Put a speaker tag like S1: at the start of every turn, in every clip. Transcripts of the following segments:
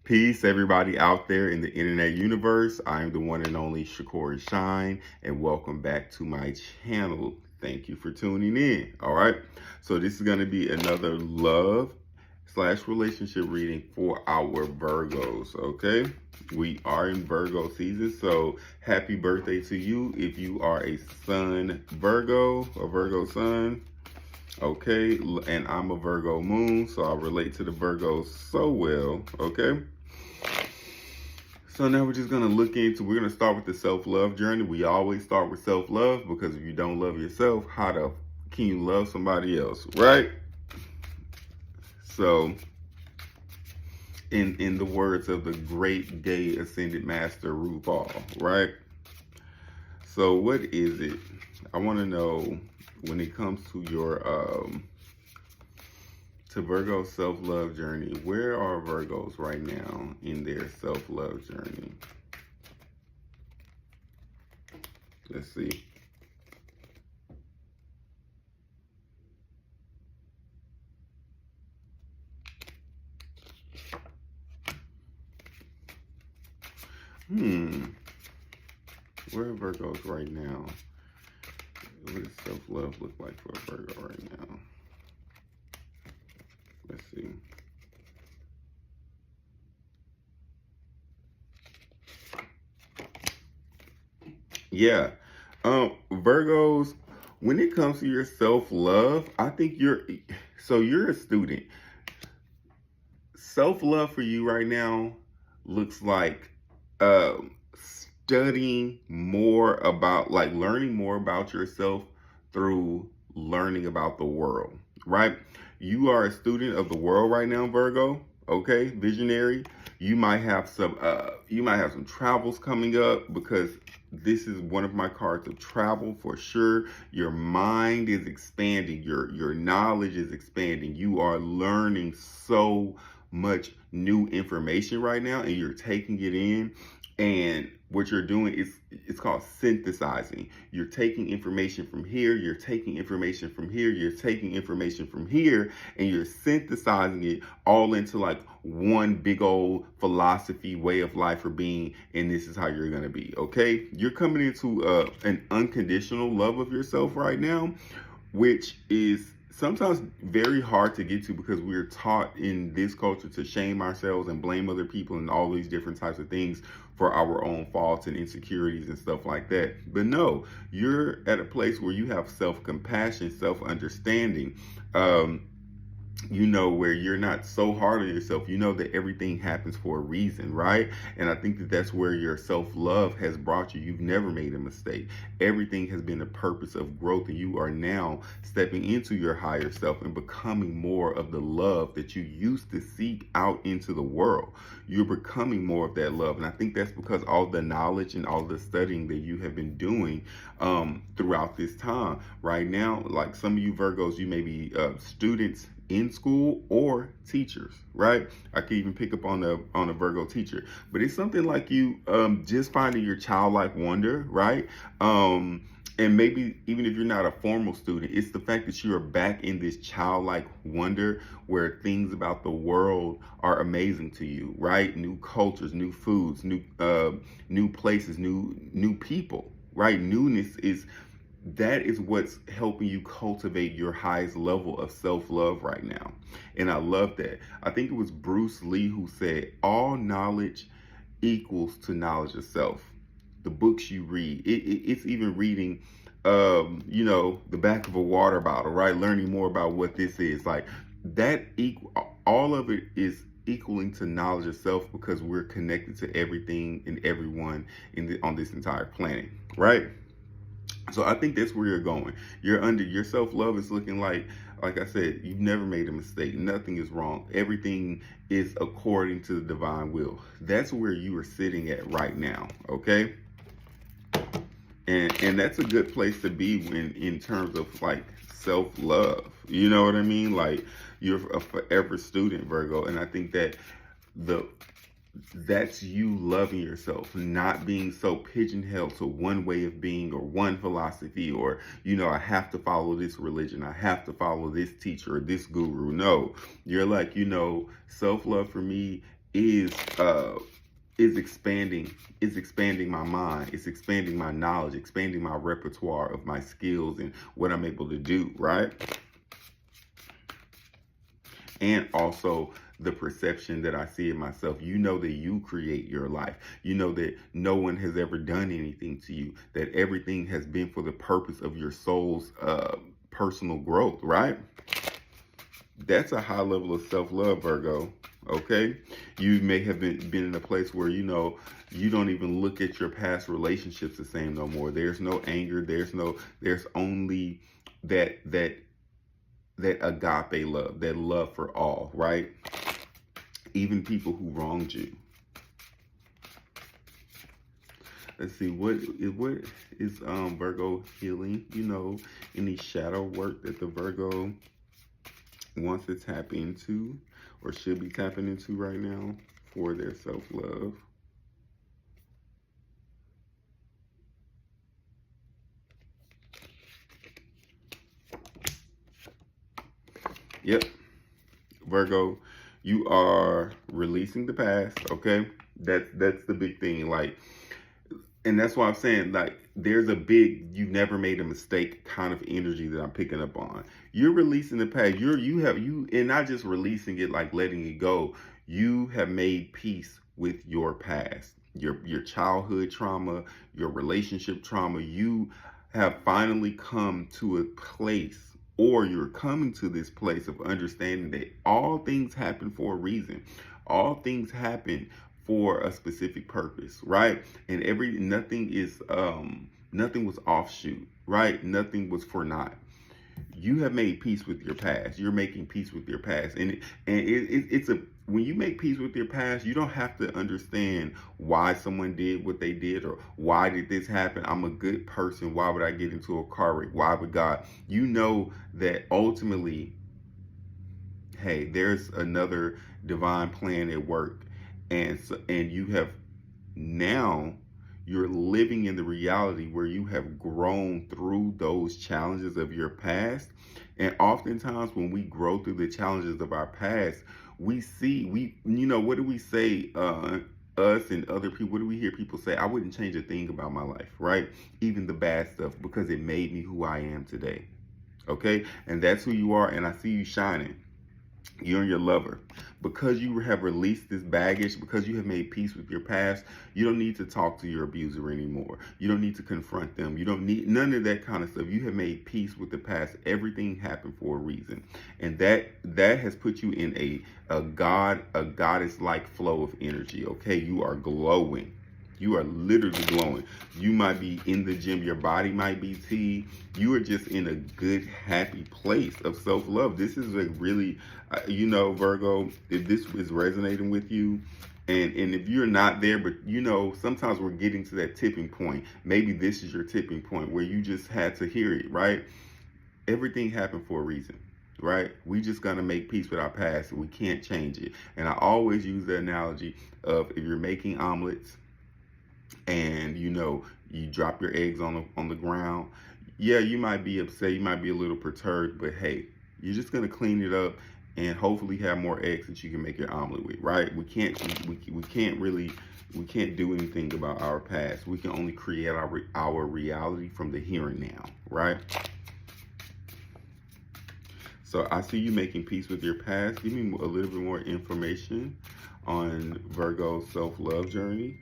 S1: Peace, everybody out there in the internet universe. I am the one and only Shakur Shine, and welcome back to my channel. Thank you for tuning in. All right, so this is going to be another love slash relationship reading for our Virgos. Okay, we are in Virgo season, so happy birthday to you if you are a Sun Virgo, a Virgo Sun. Okay, and I'm a Virgo moon, so I relate to the Virgos so well. Okay. So now we're just gonna we're gonna start with the self-love journey. We always start with self-love because if you don't love yourself, how the can you love somebody else, right? So in the words of the great gay ascended master RuPaul, right? So what is it? I wanna know when it comes to your to Virgo self-love journey, where are Virgos right now in their self-love journey? Let's see. Where are Virgos right now? What does self-love look like for a Virgo right now? Let's see. Yeah. Virgos, when it comes to your self-love, I think you're a student. Self-love for you right now looks like studying more about, like learning more about yourself through learning about the world, right? You are a student of the world right now, Virgo. Okay, visionary. You might have some travels coming up because this is one of my cards of travel for sure. Your mind is expanding, your knowledge is expanding. You are learning so much new information right now and you're taking it in, and what you're doing is it's called synthesizing. You're taking information from here, you're taking information from here, you're taking information from here, and you're synthesizing it all into like one big old philosophy, way of life or being, and this is how you're gonna be. Okay, you're coming into an unconditional love of yourself right now, which is sometimes very hard to get to because we're taught in this culture to shame ourselves and blame other people and all these different types of things for our own faults and insecurities and stuff like that. But no, you're at a place where you have self-compassion, self-understanding, where you're not so hard on yourself. You know that everything happens for a reason, right? And I think that that's where your self-love has brought you. You've never made a mistake. Everything has been a purpose of growth, and you are now stepping into your higher self and becoming more of the love that you used to seek out into the world. You're becoming more of that love, and I think that's because all the knowledge and all the studying that you have been doing throughout this time. Right now, like some of you Virgos, you may be students in school or teachers, right? I could even pick up on a Virgo teacher, but it's something like you just finding your childlike wonder, right? And maybe even if you're not a formal student, it's the fact that you are back in this childlike wonder where things about the world are amazing to you, right? New cultures, new foods, new places, new people, right? Newness is what's helping you cultivate your highest level of self-love right now. And I love that. I think it was Bruce Lee who said, all knowledge equals to knowledge of self. The books you read, it's even reading, the back of a water bottle, right? Learning more about what this is. Like all of it is equaling to knowledge of self because we're connected to everything and everyone on this entire planet, right? So I think that's where you're going. Your self-love is looking like I said, you've never made a mistake. Nothing is wrong. Everything is according to the divine will. That's where you are sitting at right now, okay? And that's a good place to be in terms of like self-love. You know what I mean? Like you're a forever student, Virgo, and I think that that's you loving yourself, not being so pigeonholed to one way of being or one philosophy or, I have to follow this religion. I have to follow this teacher or this guru. No, you're like, self-love for me is uh is expanding my mind, it's expanding my knowledge, expanding my repertoire of my skills and what I'm able to do, right? And also the perception that I see in myself. You know that you create your life. You know that no one has ever done anything to you, that everything has been for the purpose of your soul's personal growth, right? That's a high level of self-love, Virgo. Okay, you may have been in a place where you don't even look at your past relationships the same no more. There's no anger. There's only that agape love, that love for all, right? Even people who wronged you. Let's see, what is Virgo healing? Any shadow work that the Virgo wants to tap into or should be tapping into right now for their self-love. Yep. Virgo, you are releasing the past, okay? That's the big thing. Like, and that's why I'm saying, like, there's a big you never made a mistake kind of energy that I'm picking up on. You're releasing the past. And not just releasing it, like letting it go. You have made peace with your past, your childhood trauma, your relationship trauma. You have finally come to a place, or you're coming to this place of understanding that all things happen for a reason. All things happen for a specific purpose, right? And nothing was offshoot, right? Nothing was for naught. You have made peace with your past. You're making peace with your past, it's a when you make peace with your past, you don't have to understand why someone did what they did or why did this happen. I'm a good person. Why would I get into a car wreck? Why would God? You know that ultimately, hey, there's another divine plan at work, and you have now you're living in the reality where you have grown through those challenges of your past. And oftentimes when we grow through the challenges of our past, we what do we say, us and other people, what do we hear people say? I wouldn't change a thing about my life, right? Even the bad stuff, because it made me who I am today. Okay? And that's who you are, and I see you shining. You and your lover, because you have released this baggage, because you have made peace with your past, you don't need to talk to your abuser anymore. You don't need to confront them. You don't need none of that kind of stuff. You have made peace with the past. Everything happened for a reason, and that has put you in a goddess-like flow of energy. Okay, you are glowing. You are literally glowing. You might be in the gym. Your body might be tea. You are just in a good, happy place of self-love. This is a really, Virgo, if this is resonating with you, and if you're not there, but sometimes we're getting to that tipping point. Maybe this is your tipping point where you just had to hear it, right? Everything happened for a reason. Right? We just gonna make peace with our past. We can't change it. And I always use the analogy of if you're making omelets, and you drop your eggs on the ground. Yeah, you might be upset, you might be a little perturbed, but hey, you're just gonna clean it up and hopefully have more eggs that you can make your omelet with, right? We can't do anything about our past. We can only create our reality from the here and now, right? So I see you making peace with your past. Give me a little bit more information on Virgo's self-love journey.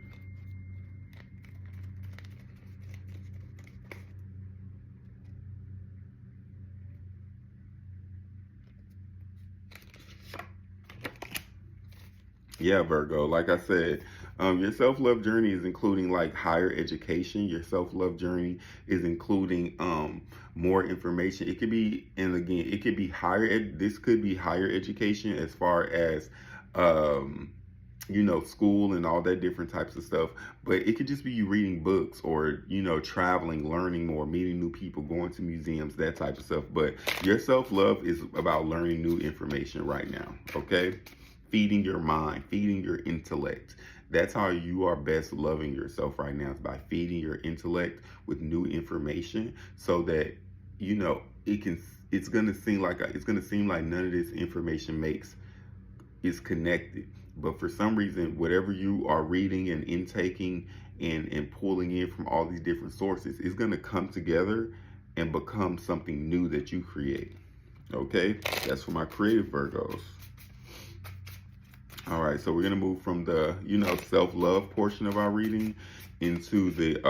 S1: Yeah, Virgo, like I said, your self-love journey is including like higher education. Your self-love journey is including more information. It could be, and again, it could be this could be higher education as far as school and all that different types of stuff. But it could just be you reading books or, traveling, learning more, meeting new people, going to museums, that type of stuff. But your self-love is about learning new information right now, okay? Feeding your mind, feeding your intellect. That's how you are best loving yourself right now, is by feeding your intellect with new information, so that it's gonna seem like none of this information is connected. But for some reason, whatever you are reading and intaking and pulling in from all these different sources is going to come together and become something new that you create. Okay, that's for my creative Virgos. All right, so we're gonna move from the self-love portion of our reading into the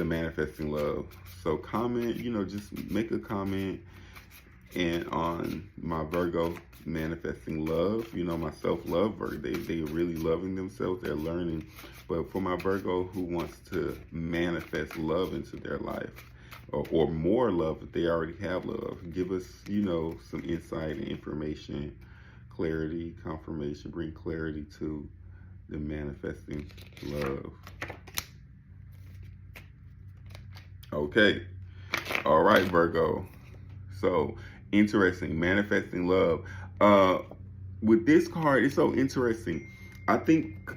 S1: manifesting love. So comment, just make a comment and on my Virgo manifesting love, my self-love Virgo, they are really loving themselves, they're learning. But for my Virgo who wants to manifest love into their life, or more love if they already have love, give us, some insight and information, clarity, confirmation, bring clarity to the manifesting love. Okay. All right, Virgo. So interesting, manifesting love. With this card, it's so interesting. I think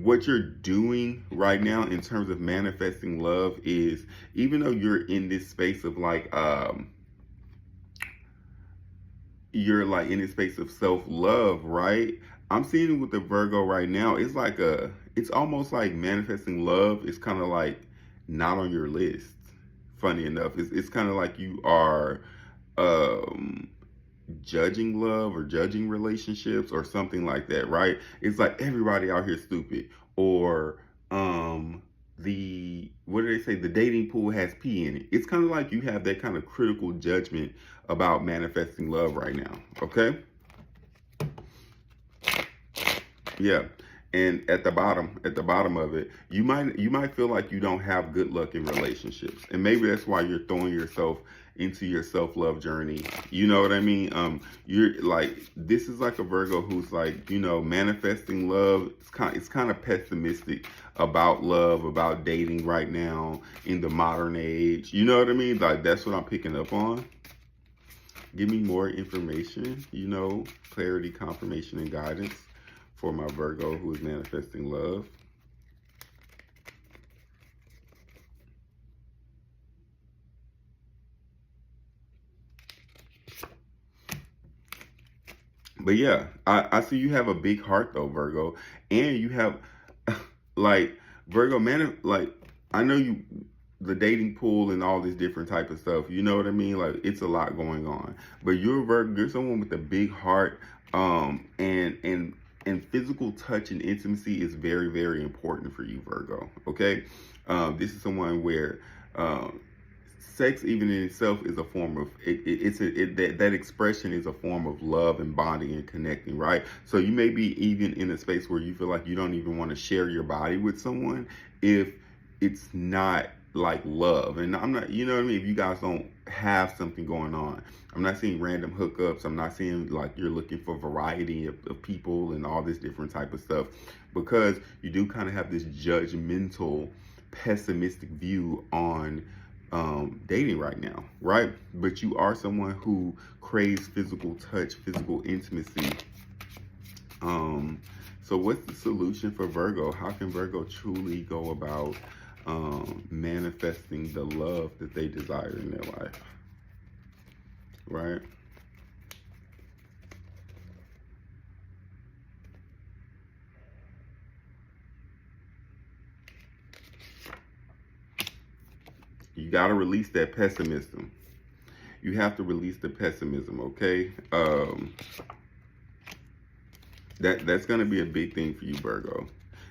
S1: what you're doing right now in terms of manifesting love is, even though you're in this space of you're like in this space of self-love, right? I'm seeing with the Virgo right now, it's almost like manifesting love is kind of like not on your list. Funny enough, it's kind of like you are um judging love or judging relationships or something like that, right? It's like everybody out here stupid, or the what do they say? The dating pool has pee in it. It's kind of like you have that kind of critical judgment about manifesting love right now. Okay? Yeah. And at the bottom of it, you might feel like you don't have good luck in relationships. And maybe that's why you're throwing yourself into your self-love journey. You know what I mean? You're like, this is like a Virgo who's like, manifesting love. It's kind of pessimistic about love, about dating right now in the modern age. You know what I mean? Like, that's what I'm picking up on. Give me more information, clarity, confirmation, and guidance for my Virgo who is manifesting love. But yeah, I see you have a big heart though, Virgo. And you have like Virgo like I know you, the dating pool and all this different type of stuff. You know what I mean? Like, it's a lot going on. But you're Virgo, you're someone with a big heart, and physical touch and intimacy is very, very important for you, Virgo. Okay, this is someone where sex, even in itself, is a form of that expression is a form of love and bonding and connecting, right? So you may be even in a space where you feel like you don't even want to share your body with someone if it's not like love. And I'm not, you know what I mean? If you guys don't have something going on, I'm not seeing random hookups. I'm not seeing like you're looking for variety of people and all this different type of stuff, because you do kind of have this judgmental, pessimistic view on dating right now, right? But you are someone who craves physical touch, physical intimacy. So what's the solution for Virgo? How can Virgo truly go about manifesting the love that they desire in their life, right? You got to release that pessimism. You have to release the pessimism, okay? That's going to be a big thing for you, Virgo.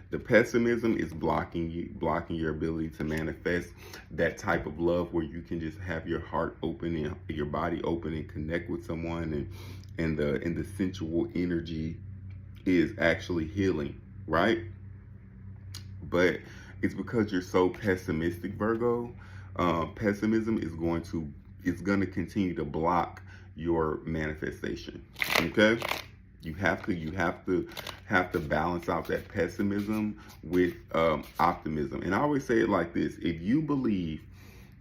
S1: The pessimism is blocking your ability to manifest that type of love where you can just have your heart open and your body open and connect with someone, and the sensual energy is actually healing, right? But it's because you're so pessimistic, Virgo. Pessimism is going to continue to block your manifestation. Okay? You have to balance out that pessimism with optimism. And I always say it like this: if you believe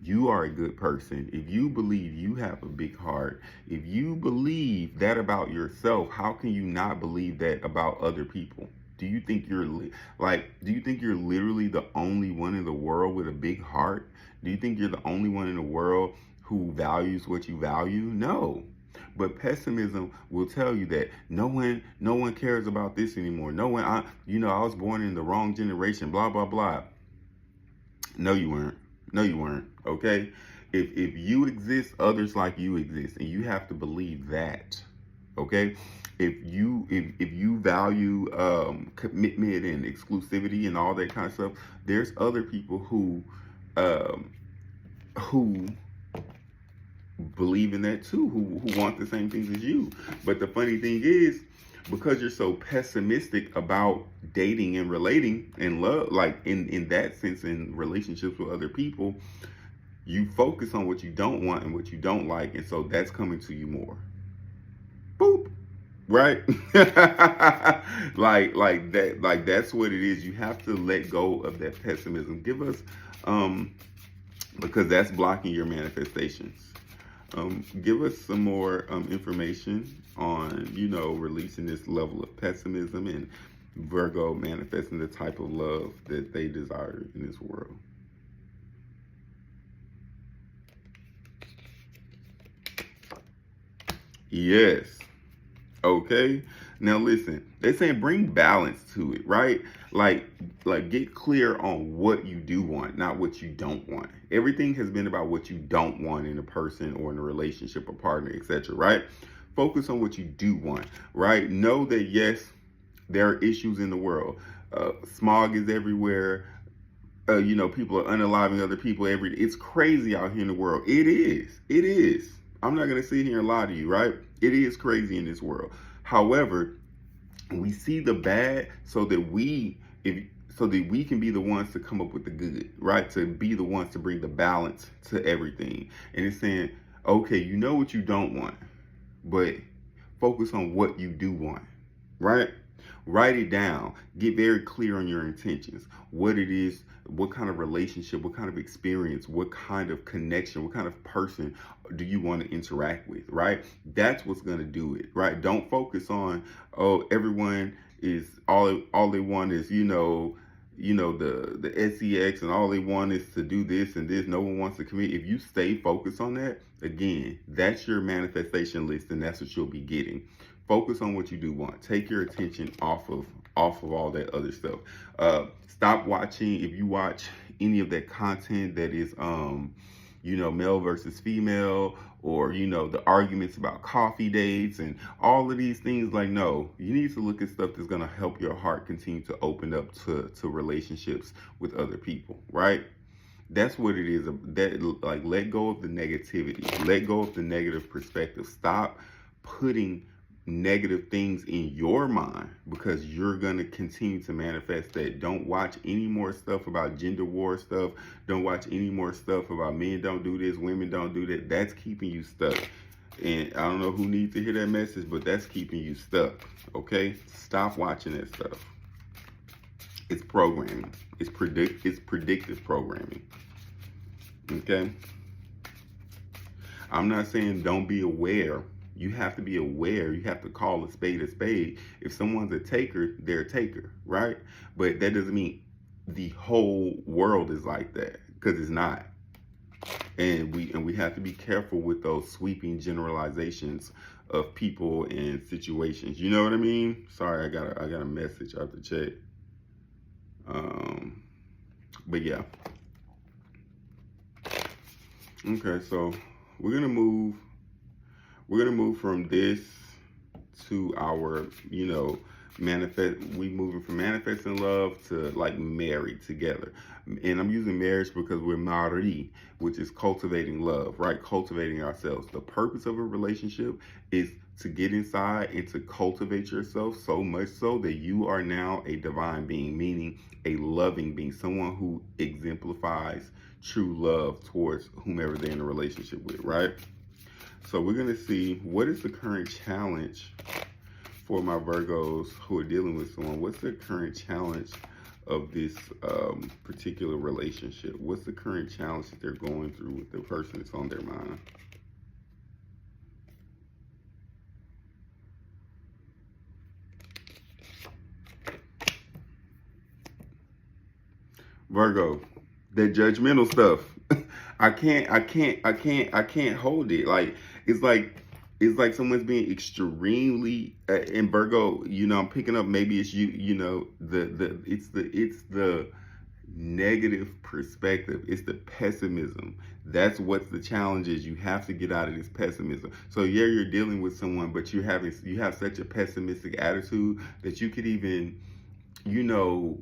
S1: you are a good person, if you believe you have a big heart, if you believe that about yourself, how can you not believe that about other people? Do you think you're literally the only one in the world with a big heart? Do you think you're the only one in the world who values what you value? No. But pessimism will tell you that no one cares about this anymore. No one, I was born in the wrong generation, blah, blah, blah. No, you weren't. No, you weren't. Okay. If you exist, others like you exist, and you have to believe that. Okay. If you value commitment and exclusivity and all that kind of stuff, there's other people um, who believe in that too, who want the same things as you. But the funny thing is, because you're so pessimistic about dating and relating and love, like in that sense, in relationships with other people, you focus on what you don't want and what you don't like, and so that's coming to you more. Boop. Right? like that, like that's what it is. You have to let go of that pessimism. Give us because that's blocking your manifestations. Give us some more information on, releasing this level of pessimism and Virgo manifesting the type of love that they desire in this world. Yes. Okay. Now listen, they're saying bring balance to it, right? Like, get clear on what you do want, not what you don't want. Everything has been about what you don't want in a person or in a relationship or partner, etc. Right? Focus on what you do want, right? Know that yes, there are issues in the world. Smog is everywhere. People are unaliving other people every day. It's crazy out here in the world. It is. It is. I'm not going to sit here and lie to you, right? It is crazy in this world. However, we see the bad so that we can be the ones to come up with the good, right? To be the ones to bring the balance to everything. And it's saying, okay, you know what you don't want, but focus on what you do want, right? Write it down. Get very clear on your intentions. What it is, what kind of relationship, what kind of experience, what kind of connection, what kind of person do you want to interact with, right? That's what's going to do it, right? Don't focus on, everyone is all they want is, the sex, and all they want is to do this and this. No one wants to commit. If you stay focused on that, again, that's your manifestation list, and that's what you'll be getting. Focus on what you do want. Take your attention off of all that other stuff. Stop watching. If you watch any of that content that is male versus female, or the arguments about coffee dates and all of these things, like, no, you need to look at stuff that's going to help your heart continue to open up to relationships with other people, right? That's what it is. That, like, let go of the negativity. Let go of the negative perspective. Stop putting negative things in your mind, because you're going to continue to manifest that. Don't watch any more stuff about gender war stuff. Don't watch any more stuff about men don't do this, women don't do that. That's keeping you stuck. And I don't know who needs to hear that message, but that's keeping you stuck. Okay? Stop watching that stuff. It's programming. It's predictive programming. Okay? I'm not saying don't be aware. You have to be aware. You have to call a spade a spade. If someone's a taker, they're a taker, right? But that doesn't mean the whole world is like that, because it's not. And we have to be careful with those sweeping generalizations of people and situations. You know what I mean? Sorry, I got a message out the chat. But yeah. Okay, so we're gonna move from this to our, we moving from manifesting love to like married together. And I'm using marriage because we're mari, which is cultivating love, right? Cultivating ourselves. The purpose of a relationship is to get inside and to cultivate yourself, so much so that you are now a divine being, meaning a loving being, someone who exemplifies true love towards whomever they're in a relationship with, right? So we're going to see, what is the current challenge for my Virgos who are dealing with someone? What's the current challenge of this particular relationship? What's the current challenge that they're going through with the person that's on their mind? Virgo, that judgmental stuff. I can't hold it. Like, it's like It's like someone's being extremely in Virgo. You know, I'm picking up. Maybe it's you. You know, it's the negative perspective. It's the pessimism. That's what the challenge is. You have to get out of this pessimism. So yeah, you're dealing with someone, but you have such a pessimistic attitude that you could even, you know,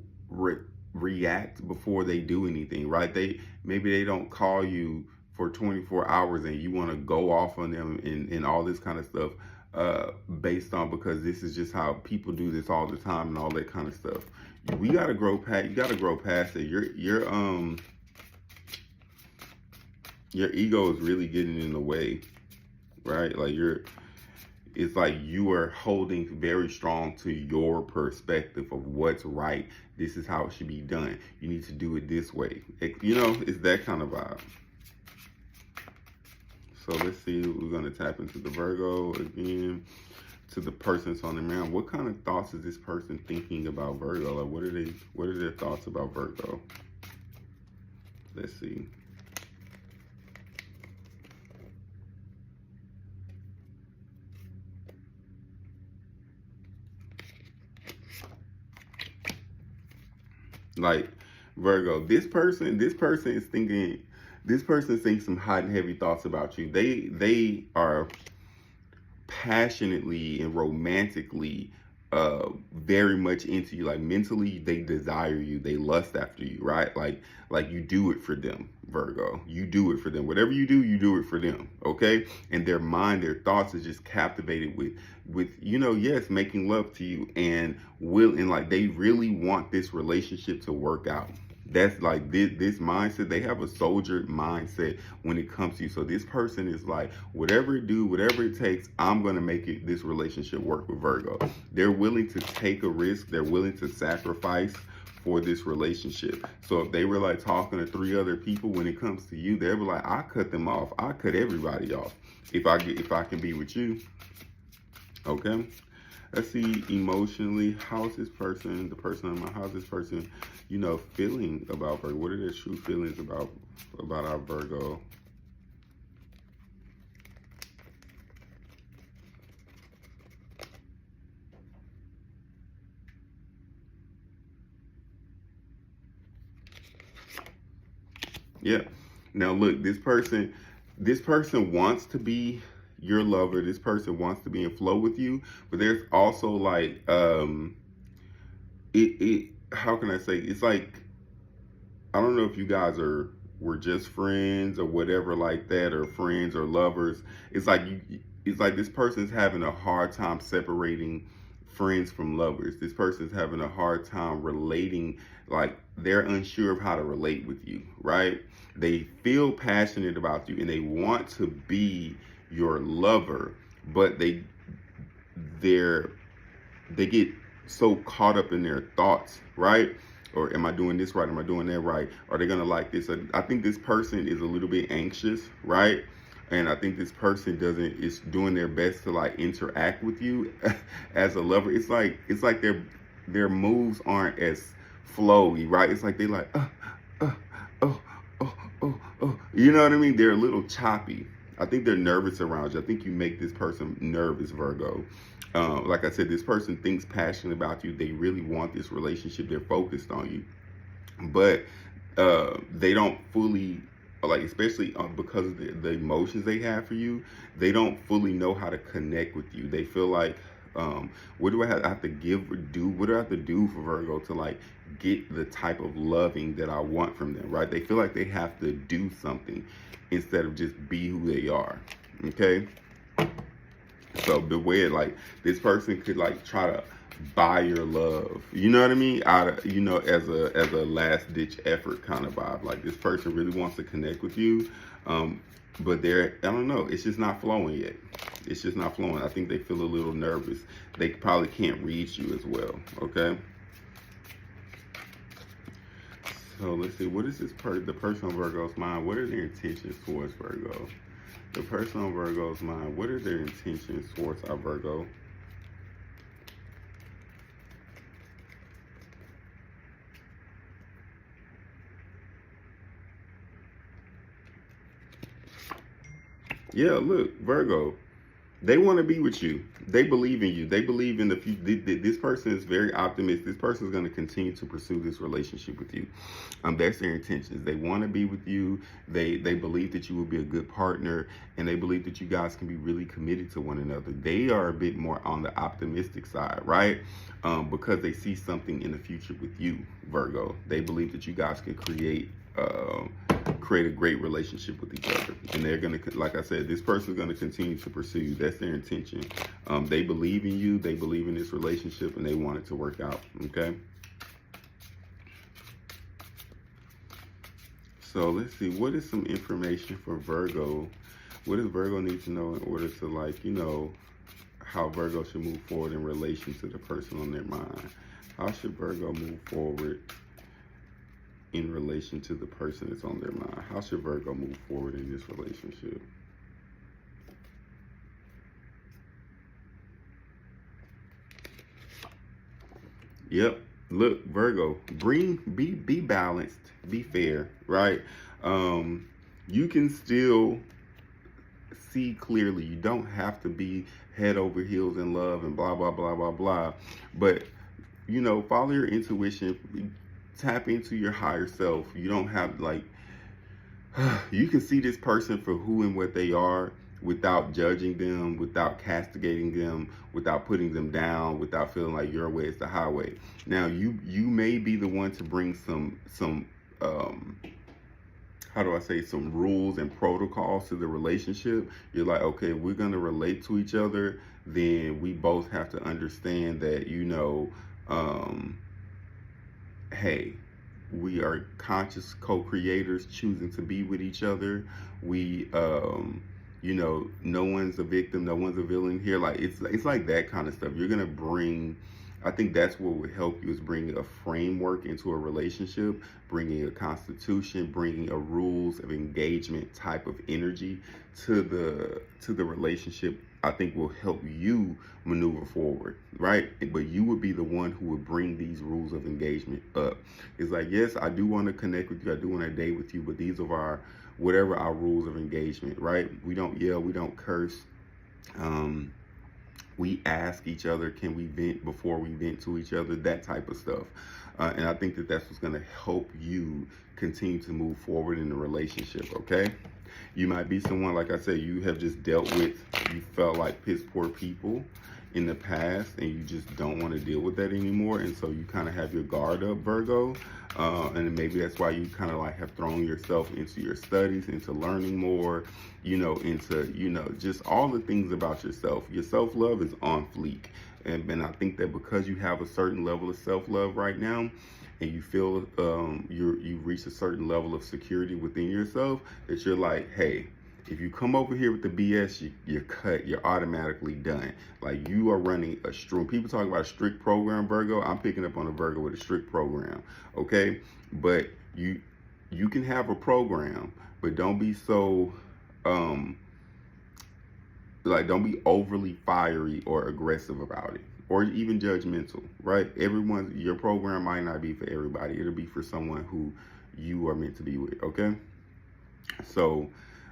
S1: react before they do anything, right? Maybe they don't call you for 24 hours and you want to go off on them and all this kind of stuff based on, because this is just how people do this all the time and all that kind of stuff. We got to grow past, you got to grow past it. Your ego is really getting in the way, right? Like it's like you are holding very strong to your perspective of what's right. This is how it should be done. You need to do it this way. You know, it's that kind of vibe. So let's see, we're going to tap into the Virgo again, to the person that's on the man. What kind of thoughts is this person thinking about Virgo? Like, what are their thoughts about Virgo? Let's see. Like, Virgo, this person thinks some hot and heavy thoughts about you. They are passionately and romantically very much into you. Like, mentally they desire you, they lust after you, right? Like you do it for them, Virgo. You do it for them. Whatever you do it for them. Okay? And their mind, their thoughts is just captivated with you know, yes, making love to you and like they really want this relationship to work out. That's like this mindset. They have a soldier mindset when it comes to you. So this person is like, whatever it do, whatever it takes, I'm gonna make it this relationship work with Virgo. They're willing to take a risk. They're willing to sacrifice for this relationship. So if they were like talking to 3 other people, when it comes to you, they'll be like, I cut them off. I cut everybody off if I can be with you. Okay. Let's see, emotionally, how's this person, the person on my, how's this person, you know, feeling about Virgo? What are their true feelings about our Virgo? Yeah. Now look, this person wants to be your lover. This person wants to be in flow with you, but there's also like it how can I say, it's like, I don't know if you guys were just friends or whatever like that, or friends or lovers. It's like it's like this person's having a hard time separating friends from lovers. This person's having a hard time relating, like they're unsure of how to relate with you, right? They feel passionate about you and they want to be your lover, but they're they get so caught up in their thoughts, right? Or am I doing this right? Am I doing that right? Are they gonna like this? I think this person is a little bit anxious, right? And I think this person is doing their best to like interact with you as a lover. It's like their moves aren't as flowy, right? It's like they like uh, oh you know what I mean? They're a little choppy. I think they're nervous around you. I think you make this person nervous, Virgo. Like I said, this person thinks passionate about you. They really want this relationship. They're focused on you, but they don't fully, like, especially because of the emotions they have for you. They don't fully know how to connect with you. They feel like, what do I have to give or do? What do I have to do for Virgo to like get the type of loving that I want from them, right? They feel like they have to do something instead of just be who they are. Okay. So beware, like this person could like try to buy your love. You know what I mean? Out of, you know, as a last ditch effort kind of vibe. Like this person really wants to connect with you, but I don't know. It's just not flowing yet. It's just not flowing. I think they feel a little nervous. They probably can't read you as well. Okay. So let's see. What is the person on Virgo's mind? What are their intentions towards Virgo? The person on Virgo's mind, what are their intentions towards our Virgo? Yeah, look, Virgo. They want to be with you. They believe in you. They believe in the future. This person is very optimistic. This person is going to continue to pursue this relationship with you. That's their intentions. They want to be with you. They believe that you will be a good partner, and they believe that you guys can be really committed to one another. They are a bit more on the optimistic side, right? Because they see something in the future with you, Virgo. They believe that you guys can create a great relationship with each other, and they're gonna, like I said, this person is gonna continue to pursue you. That's their intention. They believe in you, they believe in this relationship, and they want it to work out. Okay, so let's see, what is some information for Virgo? What does Virgo need to know in order to, like, how Virgo should move forward in relation to the person on their mind? How should Virgo move forward in relation to the person that's on their mind? How should Virgo move forward in this relationship? Yep. Look, Virgo, be balanced, be fair, right? You can still see clearly. You don't have to be head over heels in love and blah blah blah blah blah. But follow your intuition. Tap into your higher self. You don't have, like, you can see this person for who and what they are without judging them, without castigating them, without putting them down, without feeling like your way is the highway. Now, you may be the one to bring some how do I say, some rules and protocols to the relationship. You're like, okay, we're going to relate to each other, then we both have to understand that, hey, we are conscious co-creators choosing to be with each other. We, no one's a victim, no one's a villain here. Like, it's like that kind of stuff. You're going to bring, I think that's what would help you, is bringing a framework into a relationship, bringing a constitution, bringing a rules of engagement type of energy to the relationship. I think will help you maneuver forward, right? But you would be the one who would bring these rules of engagement up. It's like, yes, I do want to connect with you, I do want to date with you, but these are whatever our rules of engagement, right? We don't yell, we don't curse. We ask each other, can we vent before we vent to each other, that type of stuff. And I think that that's what's going to help you continue to move forward in the relationship, okay? You might be someone, like I said, you have just dealt with, you felt like piss poor people in the past, and you just don't want to deal with that anymore. And so you kind of have your guard up, Virgo. And maybe that's why you kind of like have thrown yourself into your studies, into learning more, into, just all the things about yourself. Your self-love is on fleek. And I think that because you have a certain level of self-love right now, and you feel you've reached a certain level of security within yourself, that you're like, hey, if you come over here with the BS, you're cut. You're automatically done. Like, you are running a strict. People talk about a strict program, Virgo. I'm picking up on a Virgo with a strict program, okay? But you can have a program, but don't be so don't be overly fiery or aggressive about it, or even judgmental, right? Your program might not be for everybody. It'll be for someone who you are meant to be with, okay? So,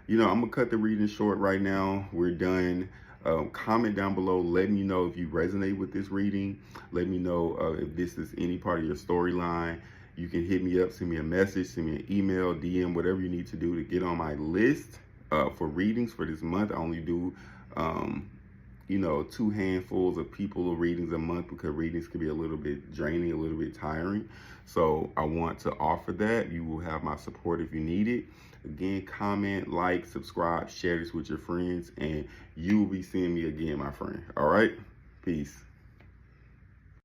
S1: I'm gonna cut the reading short right now. We're done. Comment down below, letting me know if you resonate with this reading. Let me know if this is any part of your storyline. You can hit me up, send me a message, send me an email, DM, whatever you need to do to get on my list for readings for this month. I only do 2 handfuls of people readings a month, because readings can be a little bit draining, a little bit tiring. So I want to offer that. You will have my support if you need it. Again, comment, like, subscribe, share this with your friends, and you will be seeing me again, my friend. All right? Peace.